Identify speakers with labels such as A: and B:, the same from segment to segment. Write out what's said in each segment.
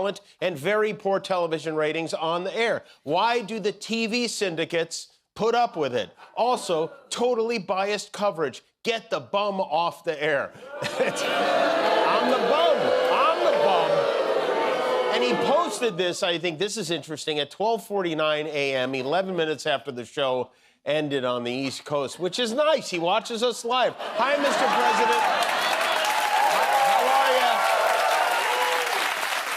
A: talent and very poor television ratings on the air. Why do the TV syndicates put up with it? Also, totally biased coverage. Get the bum off the air. I'm the bum. I'm the bum. And he posted this, I think this is interesting, at 12:49 a.m., 11 minutes after the show ended on the East Coast, which is nice. He watches us live. Hi, Mr. President. How are you?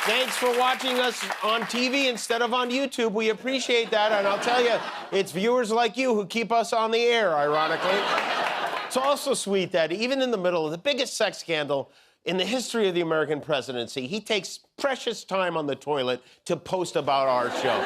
A: Thanks for watching us on TV instead of on YouTube. We appreciate that. And I'll tell you, it's viewers like you who keep us on the air, ironically. It's also sweet that even in the middle of the biggest sex scandal in the history of the American presidency, he takes precious time on the toilet to post about our show.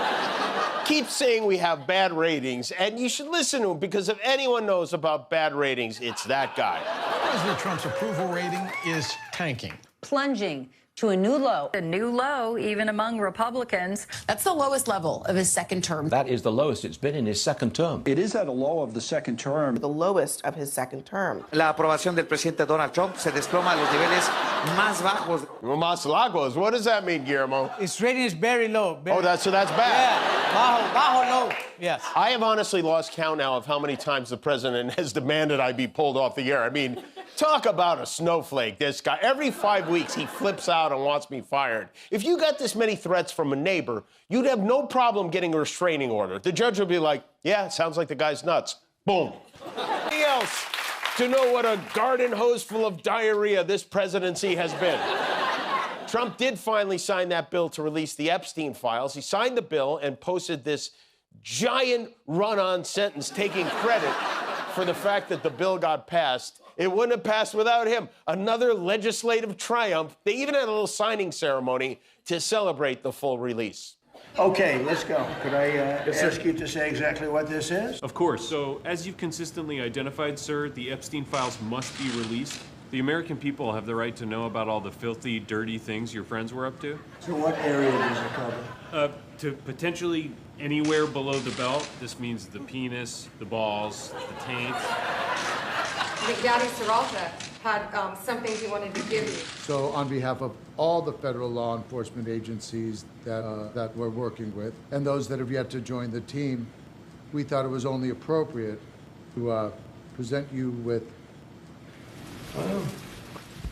A: Keep saying we have bad ratings, and you should listen to him, because if anyone knows about bad ratings, it's that guy.
B: President Trump's approval rating is tanking.
C: Plunging to a new low.
D: A new low, even among Republicans.
E: That's the lowest level of his second term.
F: That is the lowest it's been in his second term.
G: It is at a low of the second term.
H: The lowest of his second term.
I: La aprobación del presidente Donald Trump se desploma a los niveles más bajos.
A: Más lagos. What does that mean, Guillermo?
J: Its rating is very low.
A: Oh, that's bad.
J: Yeah, bajo, low. Yes.
A: I have honestly lost count now of how many times the president has demanded I be pulled off the air. I mean, talk about a snowflake, this guy. Every 5 weeks, he flips out and wants me fired. If you got this many threats from a neighbor, you'd have no problem getting a restraining order. The judge would be like, yeah, it sounds like the guy's nuts. Boom. Anything else to know what a garden hose full of diarrhea this presidency has been? Trump did finally sign that bill to release the Epstein files. He signed the bill and posted this giant run-on sentence taking credit for the fact that the bill got passed. It wouldn't have passed without him. Another legislative triumph. They even had a little signing ceremony to celebrate the full release.
G: Okay, let's go. Could I ask you to say exactly what this is?
K: Of course. So, as you've consistently identified, sir, the Epstein files must be released. The American people have the right to know about all the filthy, dirty things your friends were up to.
G: So what area does it cover?
K: To potentially anywhere below the belt. This means the penis, the balls, the taint.
L: I think Daddy Serralta had something he wanted to give you.
M: So on behalf of all the federal law enforcement agencies that we're working with, and those that have yet to join the team, we thought it was only appropriate to present you with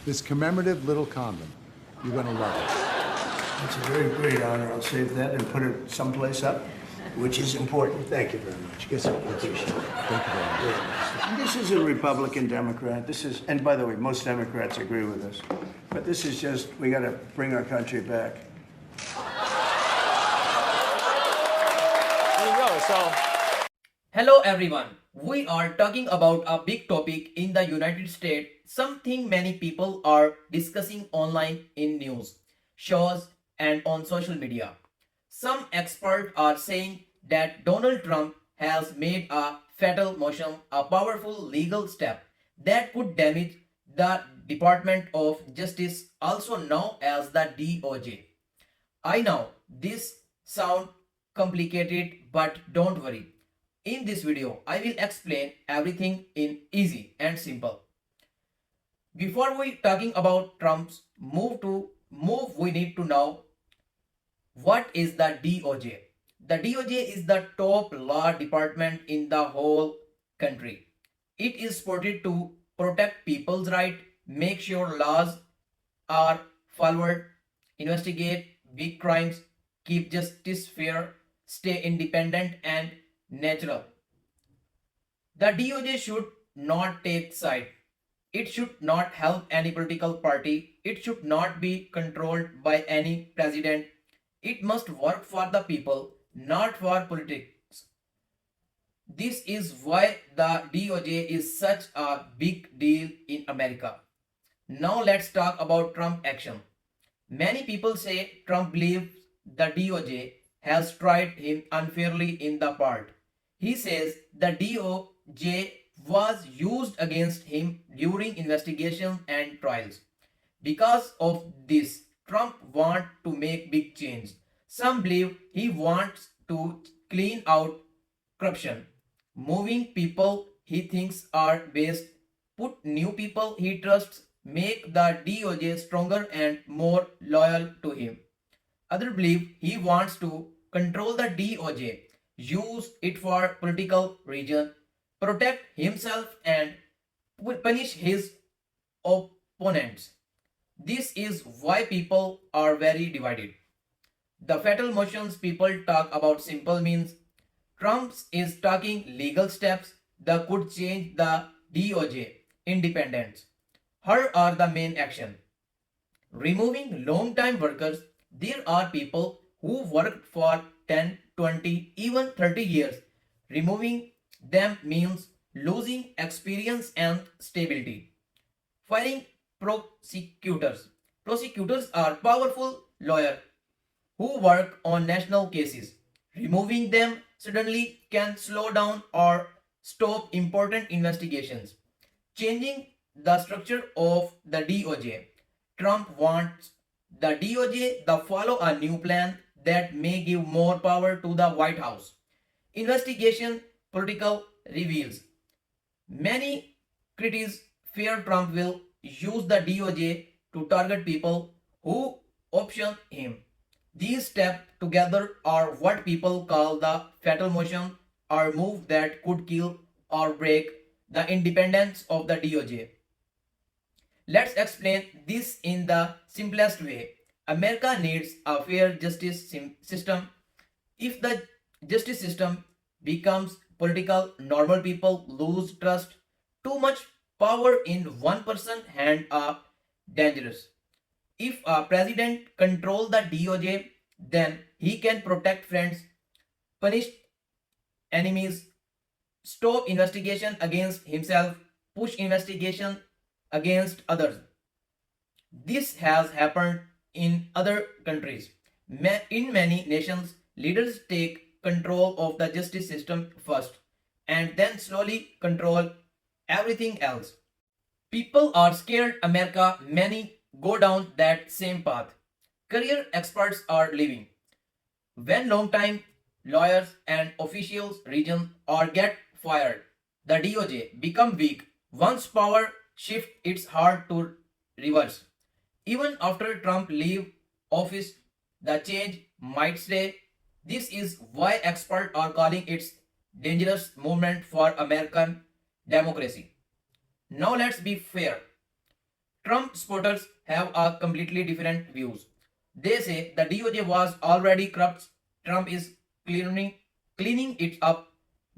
M: this commemorative little condom. You're going to love it.
G: It's a very great honor. I'll save that and put it someplace up, which is important. Thank you very much. Yes, I appreciate it.
M: Thank you very much.
G: This is a Republican Democrat. This is, and by the way, most Democrats agree with us. But this is just, we got to bring our country back.
A: There you go. So,
N: hello everyone. We are talking about a big topic in the United States, something many people are discussing online in news, shows, and on social media. Some experts are saying that Donald Trump has made a fatal motion, a powerful legal step that could damage the Department of Justice, also known as the DOJ. I know this sounds complicated, but don't worry. In this video, I will explain everything in easy and simple. Before we talking about Trump's move, we need to know what is the DOJ. The DOJ is the top law department in the whole country. It is supported to protect people's rights, make sure laws are followed, investigate big crimes, keep justice fair, stay independent and natural. The DOJ should not take side. It should not help any political party. It should not be controlled by any president. It must work for the people, not for politics. This is why the DOJ is such a big deal in America. Now let's talk about Trump action. Many people say Trump believes the DOJ has tried him unfairly in the past. He says the DOJ was used against him during investigations and trials. Because of this, Trump wants to make big change. Some believe he wants to clean out corruption, moving people he thinks are best, put new people he trusts, make the DOJ stronger and more loyal to him. Others believe he wants to control the DOJ, use it for political reason, protect himself and punish his opponents. This is why people are very divided. The fatal motions people talk about simple means Trump is talking legal steps that could change the DOJ independence. Here are the main action. Removing long-time workers. There are people who worked for 10, 20, even 30 years. Removing them means losing experience and stability. Firing prosecutors. Prosecutors are powerful lawyers who work on national cases. Removing them suddenly can slow down or stop important investigations. Changing the structure of the DOJ. Trump wants the DOJ to follow a new plan that may give more power to the White House. Investigation political reveals. Many critics fear Trump will use the DOJ to target people who option him. These steps together are what people call the fatal motion or move that could kill or break the independence of the DOJ. Let's explain this in the simplest way. America needs a fair justice system. If the justice system becomes political, normal people lose trust. Too much power in one person's hand are dangerous. If a president controls the DOJ, then he can protect friends, punish enemies, stop investigation against himself, push investigation against others. This has happened in other countries. In many nations, leaders take control of the justice system first and then slowly control everything else. People are scared America, many go down that same path. Career experts are leaving. When long-time lawyers and officials resign or get fired, the DOJ become weak. Once power shifts, it's hard to reverse. Even after Trump leaves office, the change might stay. This is why experts are calling it dangerous movement for American democracy. Now let's be fair. Trump supporters have a completely different views. They say the DOJ was already corrupt. Trump is cleaning it up.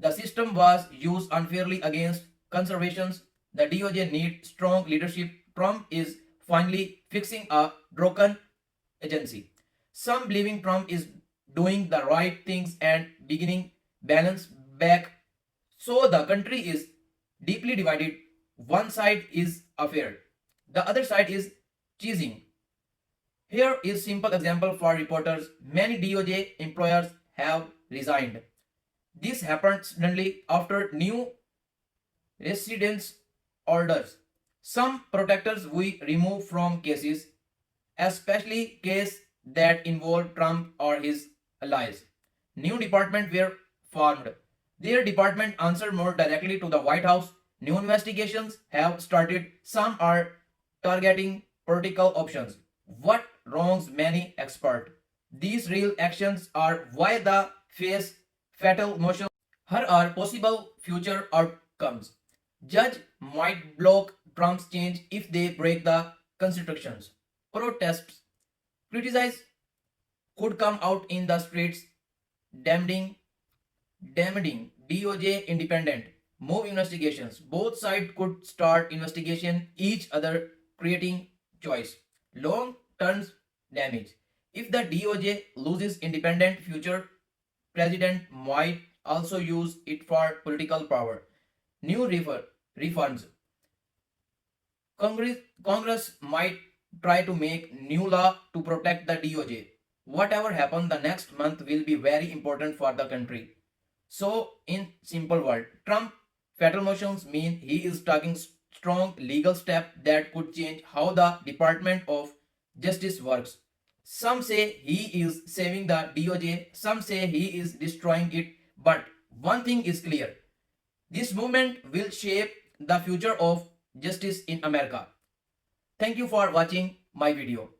N: The system was used unfairly against conservations. The DOJ needs strong leadership. Trump is finally fixing a broken agency. Some believing Trump is doing the right things and beginning balance back. So the country is deeply divided. One side is affair. The other side is cheesing. Here is simple example for reporters. Many DOJ employers have resigned. This happened suddenly after new residence orders. Some protectors we remove from cases, especially cases that involve Trump or his allies. New departments were formed. Their department answered more directly to the White House. New investigations have started. Some are targeting political options. What wrongs many experts? These real actions are why the face fatal motion. Here are possible future outcomes. Judge might block Trump's change if they break the constitutions. Protests, criticize could come out in the streets, demanding DOJ independent, move investigations. Both sides could start investigation each other, creating choice. Long-term damage. If the DOJ loses independent, future president might also use it for political power. New reforms. Congress might try to make new law to protect the DOJ. Whatever happens the next month will be very important for the country. So, in simple word, Trump fatal motions mean he is taking strong legal step that could change how the Department of Justice works. Some say he is saving the DOJ, some say he is destroying it, but one thing is clear. This movement will shape the future of justice in America. Thank you for watching my video.